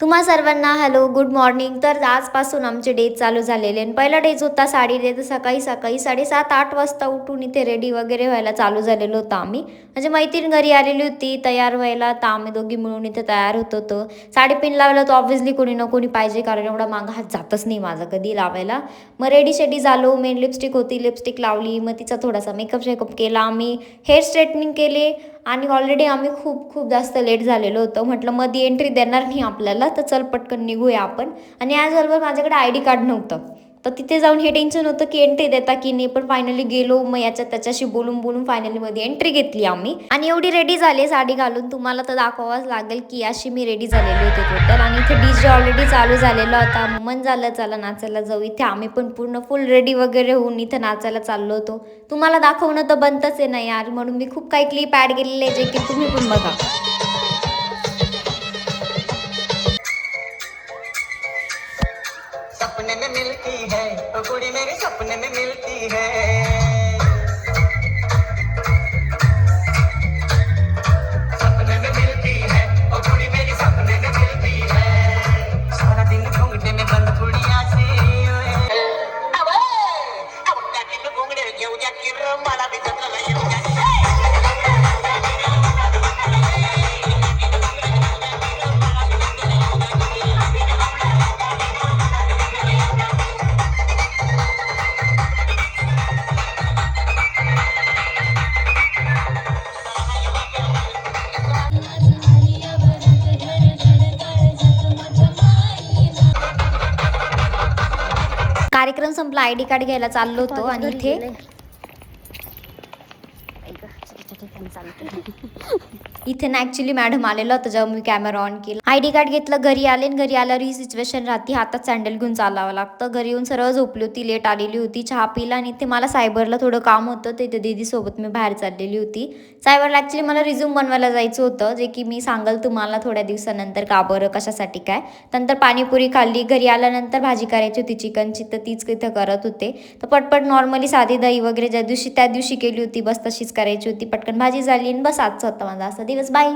तुम्हा सर्वांना hello good morning. तर आजपासून आमचे डे चालू झालेले आणि पहिला डेज होता साडी डे. तर सकाळी सकाळी 7:30-8 वाजता उठून इथे रेडी वगैरे व्हायला चालू झालेलो होतं आम्ही. म्हणजे मैत्रीण घरी आलेली होती तयार व्हायला, तर आम्ही दोघी मिळून इथे तयार होत होतो. साडी पिन लावायला तर ऑब्व्हियसली कोणी ना कोणी पाहिजे, कारण एवढा मागं हात जातच नाही माझा कधी लावायला. मग रेडी शेडी झालो. मेन लिपस्टिक होती, लिपस्टिक लावली, मग तिचा थोडासा मेकअप शेकअप केला आम्ही, हेअर स्ट्रेटनिंग केले. आणि ऑलरेडी आम्ही खूप खूप जास्त लेट झालेलो होतो. म्हटलं मध्ये एंट्री देणार नाही आपल्याला, तर चल पटकन निघूया आपण. आणि याचबरोबर माझ्याकडे आय डी कार्ड नव्हतं, तर तिथे जाऊन हे टेन्शन होतं की एंट्री देता की नाही. पण फायनली गेलो. मग याच्यात त्याच्याशी बोलून बोलून फायनली मध्ये एंट्री घेतली आम्ही. आणि एवढी रेडी झाली साडी घालून, तुम्हाला तर दाखवावंच लागेल की अशी मी रेडी झालेली होती टोटल. आणि इथे डीजे ऑलरेडी चालू झालेला होता. मन झालं चला नाचायला जाऊ. इथे आम्ही पण पूर्ण फुल रेडी वगैरे होऊन इथे नाचायला चाललो होतो. तुम्हाला दाखवणं तर बनतच आहे ना यार, म्हणून मी खूप काही क्लिप ॲड केलेले जे की तुम्ही पण बघा. सपने में मिलती है ओ कुड़ी मेरी, सपने में मिलती है, सपने में मिलती है ओ कुड़ी मेरी, सपने में मिलती है, सारा दिन घूंघटे में बंद कुड़िया से अवे अब टाकीन घूंघडे घेऊ द्या की र मला भी जत्रा येऊ द्या. कार्यक्रम संपला, आय डी कार्ड घ्यायला चाललो होतो. आणि इथे इथे ना ॲक्च्युली मॅडम आलेलं होतं जेव्हा मी कॅमेरा ऑन केला. आय डी कार्ड घेतलं, घरी आले. आणि घरी आल्यावर ही सिच्युएशन राहते, हातात सँडल घेऊन चालावं लागतं. घरी येऊन सरळ झोपली होती, लेट आलेली होती, चहा पिला. आणि इथे मला सायबरला थोडं काम होतं, ते दीदीसोबत मी बाहेर चाललेली होती. सायबरला ॲक्च्युली मला रिझ्यूम बनवायला जायचं होतं, जे की मी सांगाल तुम्हाला थोड्या दिवसानंतर का बरं कशासाठी काय. नंतर पाणीपुरी खाल्ली. घरी आल्यानंतर भाजी करायची होती चिकनची, तर तीच इथं करत होते. तर पटपट नॉर्मली साधी दही वगैरे ज्या दिवशी त्या दिवशी केली होती, बस तशीच करायची होती. पटकन भाजी झाली आणि बस आजचा होता माझा असा दिवस. बाय.